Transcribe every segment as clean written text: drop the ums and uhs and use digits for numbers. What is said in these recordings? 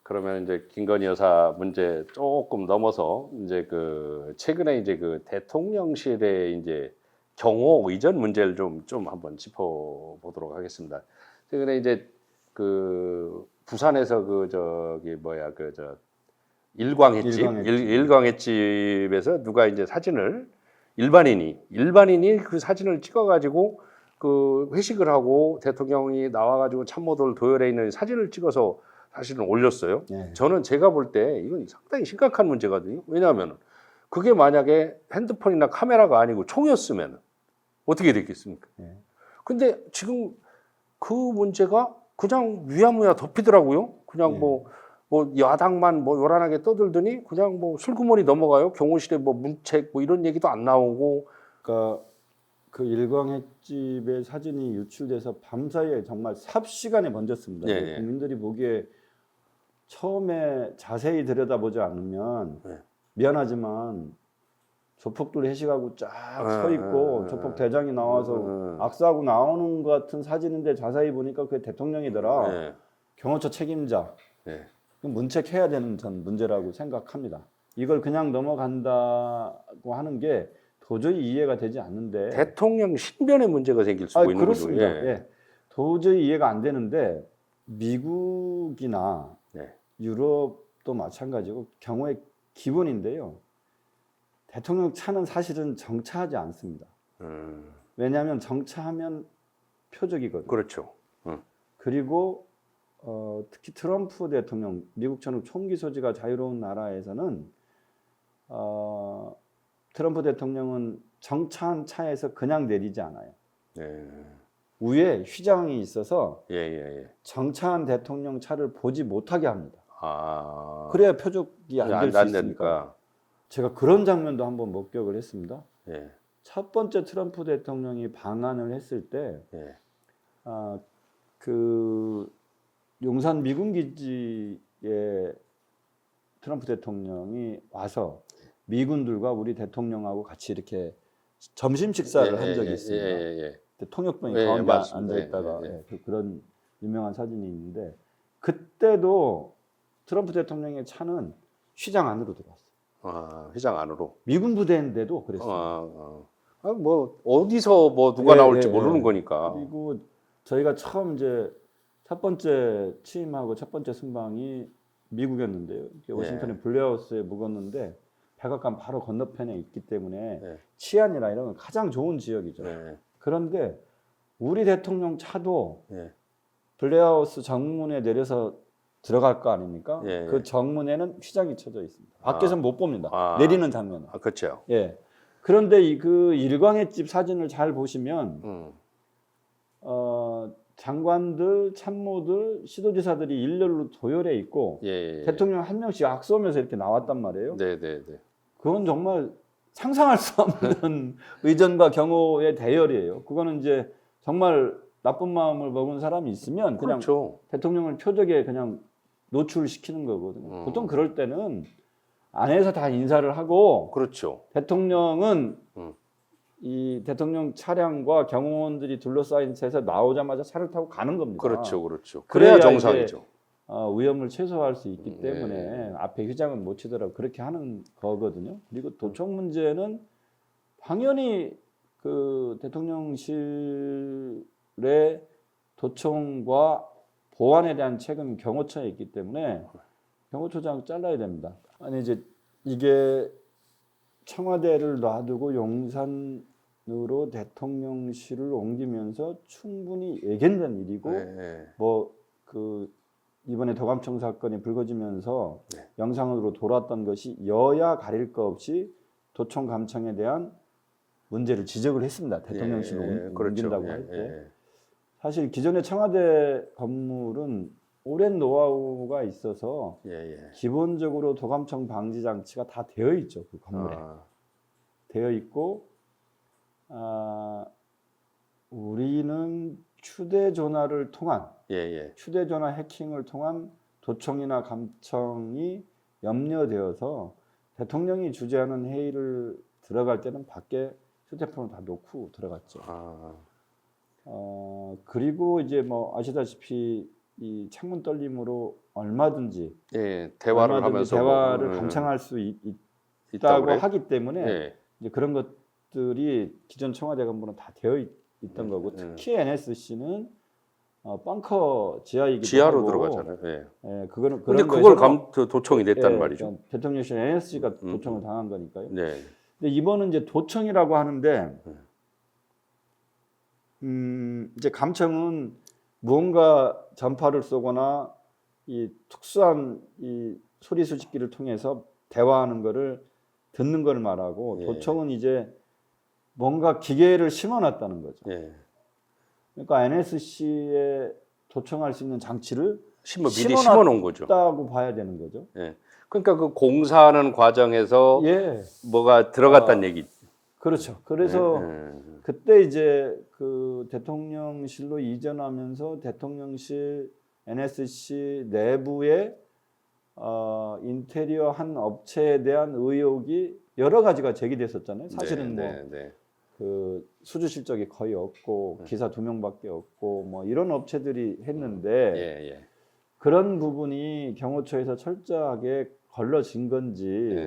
그러면 이제 김건희 여사 문제 조금 넘어서 이제 그 최근에 이제 그 대통령실의 이제 경호 의전 문제를 좀 한번 짚어보도록 하겠습니다. 최근에 이제 그 부산에서 그 저기 뭐야 그 저 일광횟집에서 누가 이제 사진을 일반인이 그 사진을 찍어가지고 그 회식을 하고 대통령이 나와가지고 참모들 도열해 있는 사진을 찍어서 사실은 올렸어요. 네. 저는 제가 볼 때 이건 상당히 심각한 문제거든요. 왜냐하면 그게 만약에 핸드폰이나 카메라가 아니고 총이었으면 어떻게 됐겠습니까? 네. 근데 지금 그 문제가 그냥 위야무야 덮이더라고요. 그냥 네. 뭐 야당만 뭐 요란하게 떠들더니 그냥 뭐 슬그머니 넘어가요. 경호실에 뭐 문책 뭐 이런 얘기도 안 나오고. 그러니까 그 일광횟집의 사진이 유출돼서 밤사이에 정말 삽시간에 번졌습니다. 예. 국민들이 보기에 처음에 자세히 들여다보지 않으면 예. 미안하지만 조폭들 회식하고 쫙 서 있고 조폭 대장이 나와서 악수하고 나오는 것 같은 사진인데 자세히 보니까 그게 대통령이더라. 예. 경호처 책임자. 예. 문책해야 되는 전 문제라고 생각합니다. 이걸 그냥 넘어간다고 하는 게 도저히 이해가 되지 않는데. 대통령 신변에 문제가 생길 수도 있는 거죠. 그렇습니다. 예. 예. 도저히 이해가 안 되는데 미국이나 예. 유럽도 마찬가지고 경호의 기본인데요. 대통령 차는 사실은 정차하지 않습니다. 왜냐하면 정차하면 표적이거든요. 그렇죠. 그리고 특히 트럼프 대통령, 미국처럼 총기 소지가 자유로운 나라에서는 트럼프 대통령은 정차한 차에서 그냥 내리지 않아요. 예. 위에 휘장이 있어서 예. 정차한 대통령 차를 보지 못하게 합니다. 아. 그래야 표적이 안 될 수 있으니까. 되니까. 제가 그런 장면도 한번 목격을 했습니다. 예. 첫 번째 트럼프 대통령이 방한을 했을 때, 예. 그 용산 미군 기지에 트럼프 대통령이 와서 미군들과 우리 대통령하고 같이 이렇게 점심 식사를 한 적이 있습니다. 예. 통역병이 예, 가운데 맞습니다. 앉아 있다가 예. 그런 유명한 사진이 있는데 그때도 트럼프 대통령의 차는 휘장 안으로 들어왔어요. 아, 휘장 안으로. 미군 부대인데도 그랬어요. 뭐 어디서 뭐 누가 나올지 모르는 거니까. 그리고 저희가 처음 이제 첫 번째 취임하고 첫 번째 순방이 미국이었는데요. 워싱턴의 블레어하우스에 묵었는데 백악관 바로 건너편에 있기 때문에 치안이나 이런 건 가장 좋은 지역이죠. 그런데 우리 대통령 차도 블레어하우스 정문에 내려서 들어갈 거 아닙니까? 그 정문에는 휘장이 쳐져 있습니다. 밖에서는 못 봅니다. 내리는 장면은. 그렇죠. 예. 그런데 그 일광횟집 사진을 잘 보시면 장관들, 참모들, 시도지사들이 일렬로 도열해 있고 대통령 한 명씩 악수하면서 이렇게 나왔단 말이에요. 그건 정말 상상할 수 없는 의전과 경호의 대열이에요. 그거는 이제 정말 나쁜 마음을 먹은 사람이 있으면 그냥 대통령을 표적에 그냥 노출시키는 거거든요. 보통 그럴 때는 안에서 다 인사를 하고 대통령은 이 대통령 차량과 경호원들이 둘러싸인 채에서 나오자마자 차를 타고 가는 겁니다. 그렇죠. 그래야 정상이죠. 위험을 최소화할 수 있기 때문에 앞에 휘장은 못 치더라도 그렇게 하는 거거든요. 그리고 도청 문제는 당연히 그 대통령실의 도청과 보안에 대한 책임이 경호처에 있기 때문에 경호처장 잘라야 됩니다. 아니 이제 이게 청와대를 놔두고 용산으로 대통령실을 옮기면서 충분히 예견된 일이고 뭐 그 이번에 도감청 사건이 불거지면서 영상으로 돌았던 것이 여야 가릴 거 없이 도청 감청에 대한 문제를 지적을 했습니다. 대통령실로 옮긴다고 할 때. 사실 기존의 청와대 건물은 오랜 노하우가 있어서 기본적으로 도감청 방지 장치가 다 되어 있죠. 그 건물에. 되어 있고 우리는 휴대전화를 통한 휴대전화 해킹을 통한 도청이나 감청이 염려되어서 대통령이 주재하는 회의를 들어갈 때는 밖에 휴대폰을 다 놓고 들어갔죠. 그리고 이제 뭐 아시다시피 이 창문 떨림으로 얼마든지 대화를 얼마든지 하면서 대화를 감청할 수 있다고 하기 때문에 이제 그런 것들이 기존 청와대 간부는 다 되어 있던 거고 특히 NSC는 벙커 지하이기도 지하로 하고 들어가잖아요. 그거는 근데 그런 그걸 거에서 도청이 됐단 말이죠. 그러니까 대통령실 NSC가 도청을 당한 거니까요. 네. 근데 이번은 이제 도청이라고 하는데 이제 감청은 무언가 전파를 쏘거나 이 특수한 이 소리 수집기를 통해서 대화하는 거를 듣는 걸 말하고 도청은 이제 뭔가 기계를 심어놨다는 거죠. 그러니까 NSC에 도청할 수 있는 장치를 미리 심어놓은 거죠. 심어놨다고 봐야 되는 거죠. 그러니까 그 공사하는 과정에서 뭐가 들어갔다는 얘기. 그렇죠. 그래서 그때 이제 그 대통령실로 이전하면서 대통령실 NSC 내부에 인테리어 한 업체에 대한 의혹이 여러 가지가 제기됐었잖아요. 사실은 그 수주 실적이 거의 없고 기사 2명밖에 없고 뭐 이런 업체들이 했는데 그런 부분이 경호처에서 철저하게 걸러진 건지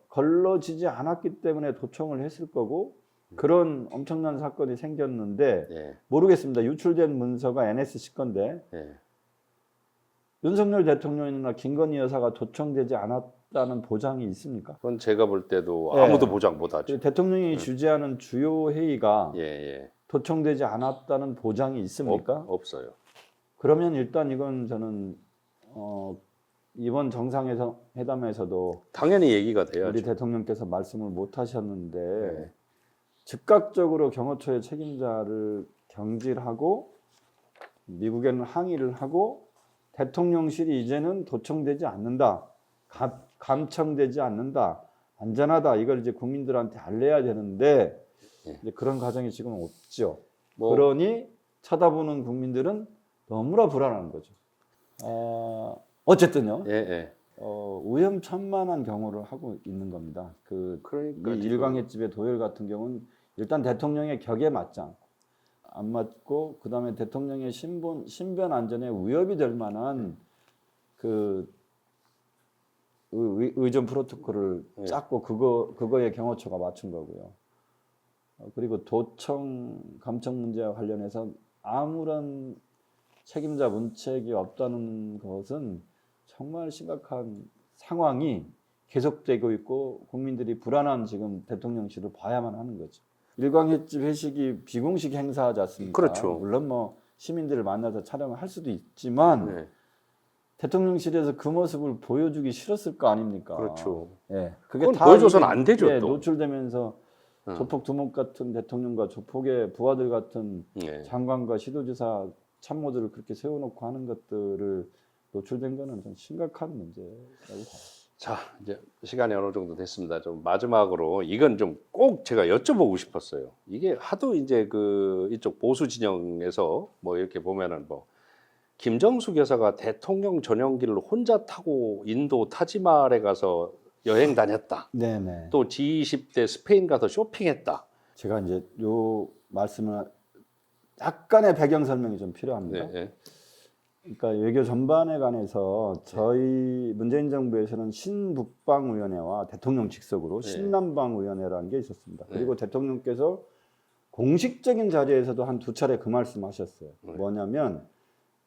걸러지지 않았기 때문에 도청을 했을 거고 그런 엄청난 사건이 생겼는데 모르겠습니다. 유출된 문서가 NSC 건데 윤석열 대통령이나 김건희 여사가 도청되지 않았다는 보장이 있습니까? 그건 제가 볼 때도 아무도 보장 못하죠. 대통령이 주재하는 주요 회의가 도청되지 않았다는 보장이 있습니까? 없어요. 그러면 일단 이건 저는 이번 정상회담에서도 당연히 얘기가 돼야죠. 우리 대통령께서 말씀을 못 하셨는데 즉각적으로 경호처의 책임자를 경질하고 미국에는 항의를 하고 대통령실이 이제는 도청되지 않는다, 감청되지 않는다, 안전하다 이걸 이제 국민들한테 알려야 되는데 이제 그런 과정이 지금 없죠. 그러니 쳐다보는 국민들은 너무나 불안한 거죠. 어쨌든요. 위험천만한 경우를 하고 있는 겁니다. 그러니까 이 일광의 집의 도열 같은 경우는 일단 대통령의 격에 맞지 않고 안 맞고 그다음에 대통령의 신변 안전에 위협이 될 만한 그 의전 프로토콜을 짰고 그거에 경호처가 맞춘 거고요. 그리고 도청 감청 문제와 관련해서 아무런 책임자 문책이 없다는 것은 정말 심각한 상황이 계속되고 있고 국민들이 불안한 지금 대통령실을 봐야만 하는 거죠. 일광횟집 회식이 비공식 행사하지 않습니까? 그렇죠. 물론 뭐 시민들을 만나서 촬영을 할 수도 있지만 대통령실에서 그 모습을 보여주기 싫었을 거 아닙니까? 그렇죠. 그게 그건 다 보여줘서는 안 되죠. 또. 노출되면서 조폭 두목 같은 대통령과 조폭의 부하들 같은 장관과 시도지사 참모들을 그렇게 세워놓고 하는 것들을 노출된 거는 좀 심각한 문제라고 봐요. 자, 이제 시간이 어느 정도 됐습니다. 좀 마지막으로 이건 좀 꼭 제가 여쭤보고 싶었어요. 이게 하도 이제 그 이쪽 보수 진영에서 뭐 이렇게 보면은 뭐 김정숙 여사가 대통령 전용기를 혼자 타고 인도 타지말에 가서 여행 다녔다. 네네. 또 G20대 스페인 가서 쇼핑했다. 제가 이제 요 말씀을 약간의 배경 설명이 좀 필요합니다. 그러니까 외교 전반에 관해서 저희 문재인 정부에서는 신북방위원회와 대통령 직속으로 신남방위원회라는 게 있었습니다. 그리고 대통령께서 공식적인 자리에서도 한 2차례 그 말씀하셨어요. 뭐냐면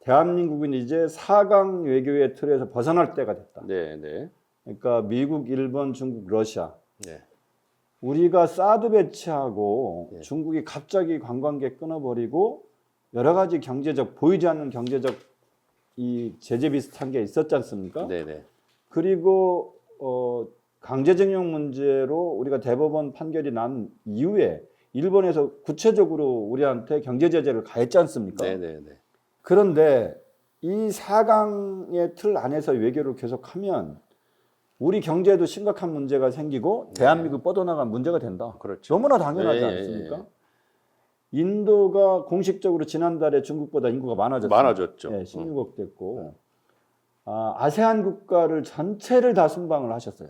대한민국은 이제 4강 외교의 틀에서 벗어날 때가 됐다. 그러니까 미국, 일본, 중국, 러시아. 우리가 사드 배치하고 중국이 갑자기 관광객 끊어버리고 여러 가지 경제적 보이지 않는 경제적 이 제재 비슷한 게 있었지 않습니까? 그리고 강제징용 문제로 우리가 대법원 판결이 난 이후에 일본에서 구체적으로 우리한테 경제 제재를 가했지 않습니까? 그런데 이 4강의 틀 안에서 외교를 계속하면 우리 경제에도 심각한 문제가 생기고 대한민국 뻗어나간 문제가 된다. 너무나 당연하지 않습니까? 인도가 공식적으로 지난달에 중국보다 인구가 많아졌죠. 16억 됐고 아세안 국가를 전체를 다 순방을 하셨어요.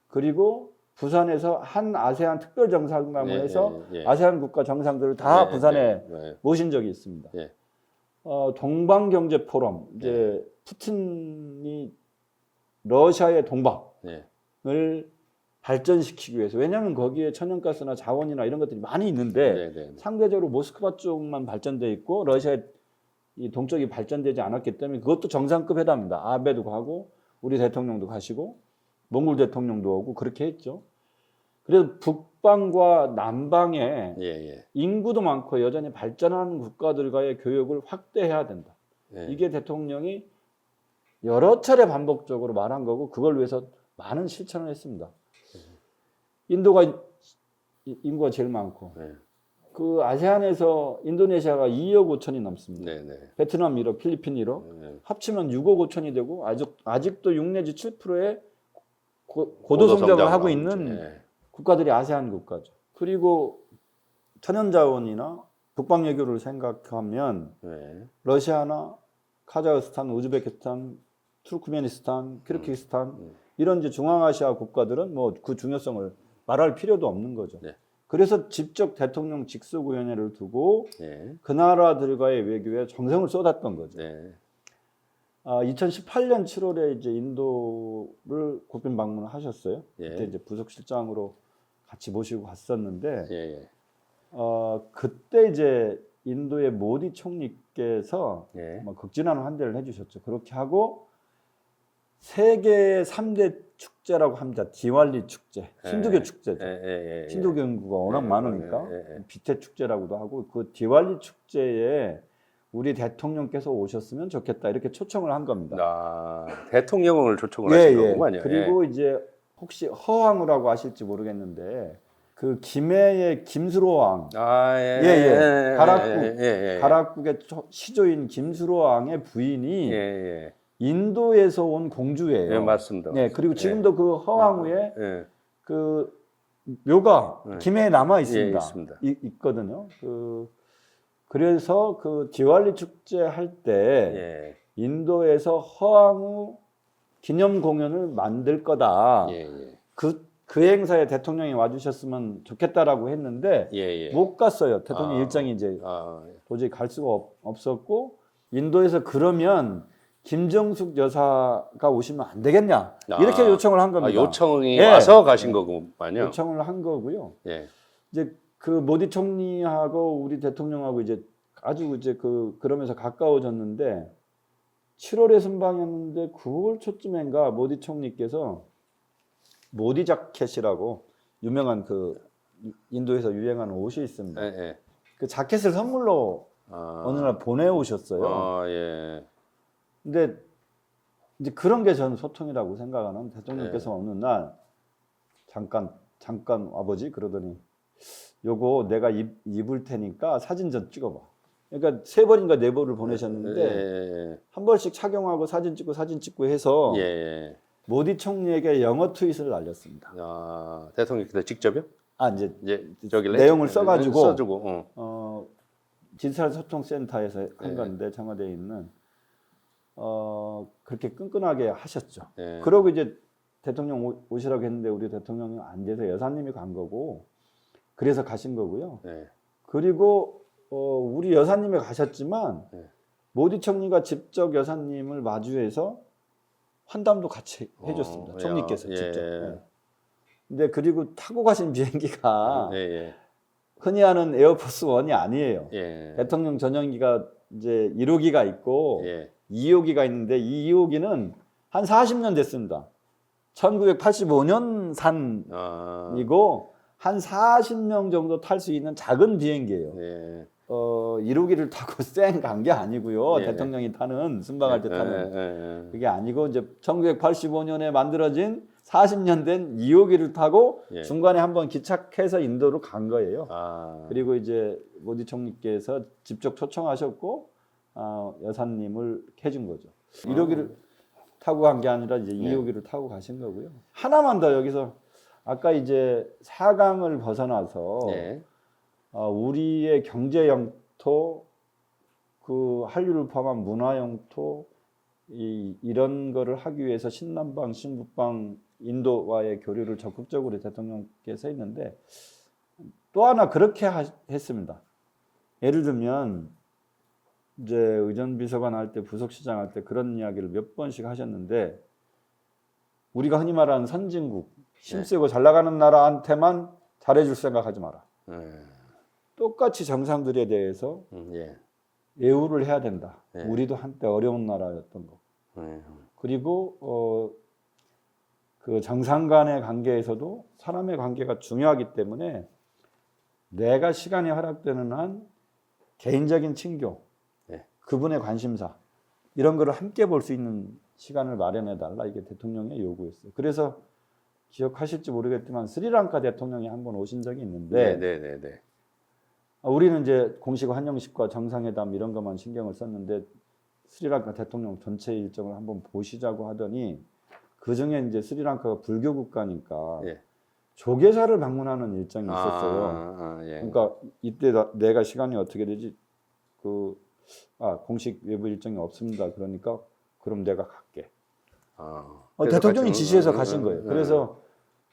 그리고 부산에서 한 아세안 특별 정상방을 해서 아세안 국가 정상들을 다 부산에 모신 적이 있습니다. 동방 경제 포럼 이제 푸틴이 러시아의 동방을 네. 발전시키기 위해서 왜냐하면 거기에 천연가스나 자원이나 이런 것들이 많이 있는데 네, 네. 상대적으로 모스크바 쪽만 발전돼 있고 러시아의 이 동쪽이 발전되지 않았기 때문에 그것도 정상급 회담입니다. 아베도 가고 우리 대통령도 가시고 몽골 대통령도 오고 그렇게 했죠. 그래서 북방과 남방에 예. 인구도 많고 여전히 발전하는 국가들과의 교역을 확대해야 된다. 예. 이게 대통령이 여러 차례 반복적으로 말한 거고 그걸 위해서 많은 실천을 했습니다. 인도가 인구가 제일 많고 네. 그 아세안에서 인도네시아가 2억 5천이 넘습니다. 네, 네. 베트남 1억, 필리핀 1억 네. 합치면 6억 5천이 되고 아직도 6 내지 7%의 고도 성장을 하고 있는 네. 국가들이 아세안 국가죠. 그리고 천연자원이나 북방 외교를 생각하면 네. 러시아나 카자흐스탄, 우즈베키스탄, 투르크메니스탄, 키르기스탄 이런 이제 중앙아시아 국가들은 뭐 그 중요성을 말할 필요도 없는 거죠. 네. 그래서 직접 대통령 직속위원회를 두고 네. 그 나라들과의 외교에 정성을 쏟았던 거죠. 네. 2018년 7월에 이제 인도를 국빈 방문을 하셨어요. 예. 그때 이제 부속실장으로 같이 모시고 갔었는데, 예. 그때 이제 인도의 모디 총리께서 예. 뭐 극진한 환대를 해주셨죠. 그렇게 하고 세계 3대 축제라고 합니다. 디왈리 축제, 힌두교 축제죠. 예. 힌두교 인구가 워낙 예, 많으니까 예. 비태 축제라고도 하고 그 디왈리 축제에 우리 대통령께서 오셨으면 좋겠다 이렇게 초청을 한 겁니다. 대통령을 초청을 하신 거군요. 그리고 이제 혹시 허황우라고 아실지 모르겠는데 그 김해의 김수로 왕, 가락국의 시조인 김수로 왕의 부인이 인도에서 온 공주예요. 예, 맞습니다. 네, 그리고 지금도 그 허황우의 그 묘가 네. 김해에 남아 있습니다. 예, 있습니다. 있거든요. 그래서 그 디왈리 축제 할 때 인도에서 허황우 기념 공연을 만들 거다. 그 행사에 대통령이 와주셨으면 좋겠다라고 했는데 못 갔어요. 대통령 일정이 이제 도저히 갈 수가 없었고 인도에서 그러면 김정숙 여사가 오시면 안 되겠냐 이렇게 요청을 한 겁니다. 요청이 와서 가신 거군요. 요청을 한 거고요. 예. 이제 그 모디 총리하고 우리 대통령하고 이제 아주 이제 그러면서 가까워졌는데 7월에 순방했는데 9월 초쯤인가 모디 총리께서 모디 자켓이라고 유명한 그 인도에서 유행하는 옷이 있습니다. 그 자켓을 선물로 어느 날 보내오셨어요. 근데 이제 그런 게 저는 소통이라고 생각하는 대통령께서 어느 날 잠깐 와보지 그러더니 요거 내가 입을 테니까 사진 좀 찍어봐. 그러니까 3번인가 4번을 보내셨는데 한 번씩 착용하고 사진 찍고 해서 모디 총리에게 영어 트윗을 날렸습니다. 대통령께서 직접요? 이제 저기 내용을 써가지고 디지털 소통센터에서 한 건데 청와대에 있는 그렇게 끈끈하게 하셨죠. 그러고 이제 대통령 오시라고 했는데 우리 대통령이 안 돼서 여사님이 간 거고 그래서 가신 거고요. 그리고 우리 여사님이 가셨지만 모디 총리가 직접 여사님을 마주해서 환담도 같이 해줬습니다. 총리께서 직접. 근데 그리고 타고 가신 비행기가 흔히 하는 에어포스 1이 아니에요. 대통령 전용기가 이제 1호기가 있고 2호기가 있는데 이 2호기는 한 40년 됐습니다. 1985년 산이고 한 40명 정도 탈 수 있는 작은 비행기예요. 1호기를 타고 쌩 간 게 아니고요. 대통령이 타는 순방할 때 타는 그게 아니고 이제 1985년에 만들어진 40년 된 2호기를 타고 중간에 한번 기착해서 인도로 간 거예요. 그리고 이제 모디 총리께서 직접 초청하셨고 여사님을 해준 거죠. 1호기를 타고 간 게 아니라 이제 2호기를 타고 가신 거고요. 하나만 더 여기서 아까 이제 4강을 벗어나서 우리의 경제 영토, 그 한류를 포함한 문화 영토 이런 거를 하기 위해서 신남방, 신북방, 인도와의 교류를 적극적으로 대통령께서 했는데 또 하나 그렇게 했습니다. 예를 들면 이제 의전비서관 할 때 부속시장 할 때 그런 이야기를 몇 번씩 하셨는데 우리가 흔히 말하는 선진국 힘세고 잘 나가는 나라한테만 잘해줄 생각하지 마라. 똑같이 정상들에 대해서 예. 예우를 해야 된다. 예. 우리도 한때 어려운 나라였던 거. 그리고 그 정상 간의 관계에서도 사람의 관계가 중요하기 때문에 내가 시간이 허락되는 한 개인적인 친교, 예. 그분의 관심사 이런 거를 함께 볼 수 있는 시간을 마련해 달라. 이게 대통령의 요구였어요. 그래서 기억하실지 모르겠지만 스리랑카 대통령이 한번 오신 적이 있는데 네. 우리는 이제 공식 환영식과 정상회담 이런 것만 신경을 썼는데 스리랑카 대통령 전체 일정을 한번 보시자고 하더니 그 중에 이제 스리랑카가 불교 국가니까 예. 조계사를 방문하는 일정이 있었어요. 예. 그러니까 이때 내가 시간이 어떻게 되지? 공식 외부 일정이 없습니다. 그러니까 그럼 내가 갈게. 대통령이 지시해서 가신 거예요. 그래서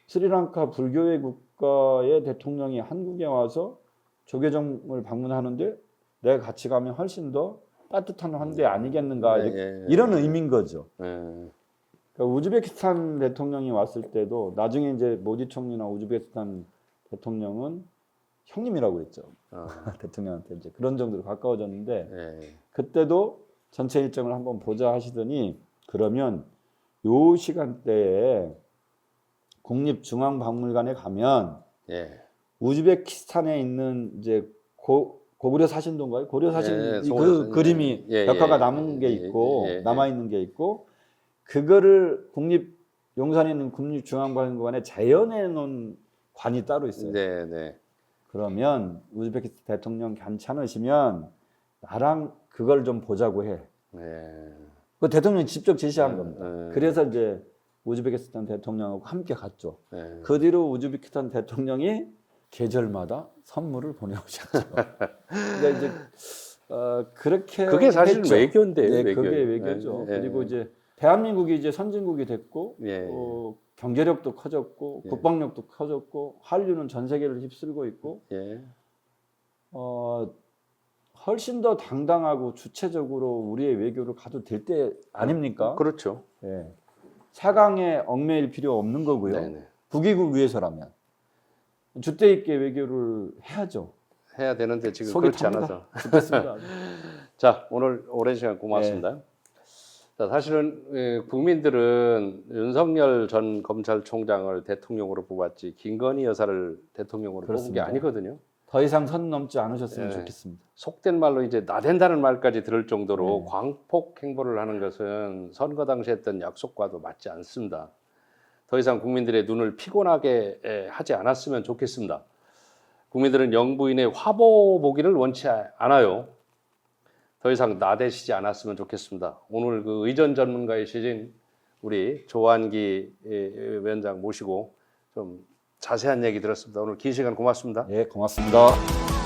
스리랑카 불교의 국가의 대통령이 한국에 와서 조계종을 방문하는데 내가 같이 가면 훨씬 더 따뜻한 환대 아니겠는가 이런 의미인 거죠. 그러니까 우즈베키스탄 대통령이 왔을 때도 나중에 이제 모디 총리나 우즈베키스탄 대통령은 형님이라고 그랬죠. 대통령한테 이제 그런 정도로 가까워졌는데 그때도 전체 일정을 한번 보자 하시더니 그러면 요 시간대에 국립중앙박물관에 가면 우즈베키스탄에 있는 이제 고구려 사신도인가요? 고려 사신 그 그림이 벽화가 남은 게 있고 남아 있는 게 있고 그거를 용산에 있는 국립중앙박물관에 재현해 놓은 관이 따로 있어요. 그러면 우즈베키스탄 대통령 괜찮으시면 나랑 그걸 좀 보자고 해. 그 대통령이 직접 제시한 겁니다. 그래서 이제 우즈베키스탄 대통령하고 함께 갔죠. 그 뒤로 우즈베키스탄 대통령이 계절마다 선물을 보내오셨죠. 근데 이제 그렇게 그게 사실 했죠. 외교인데 네, 그게 외교죠. 그리고 이제 대한민국이 이제 선진국이 됐고 경제력도 커졌고 국방력도 커졌고 한류는 전 세계를 휩쓸고 있고 훨씬 더 당당하고 주체적으로 우리의 외교를 가도 될 때 아닙니까? 그렇죠. 사강에 얽매일 필요 없는 거고요. 국익을 위해서라면 주대 있게 외교를 해야죠. 해야 되는데 지금 그렇지 않아서. 좋겠습니다. 자, 오늘 오랜 시간 고맙습니다. 자, 사실은 국민들은 윤석열 전 검찰총장을 대통령으로 뽑았지 김건희 여사를 대통령으로 뽑은 게 아니거든요. 더 이상 선 넘지 않으셨으면 좋겠습니다. 속된 말로 이제 나댄다는 말까지 들을 정도로 광폭 행보를 하는 것은 선거 당시 했던 약속과도 맞지 않습니다. 더 이상 국민들의 눈을 피곤하게 하지 않았으면 좋겠습니다. 국민들은 영부인의 화보 보기를 원치 않아요. 더 이상 나대시지 않았으면 좋겠습니다. 오늘 그 의전 전문가이신 우리 조한기 위원장 모시고 좀 자세한 얘기 들었습니다. 오늘 긴 시간 고맙습니다. 고맙습니다.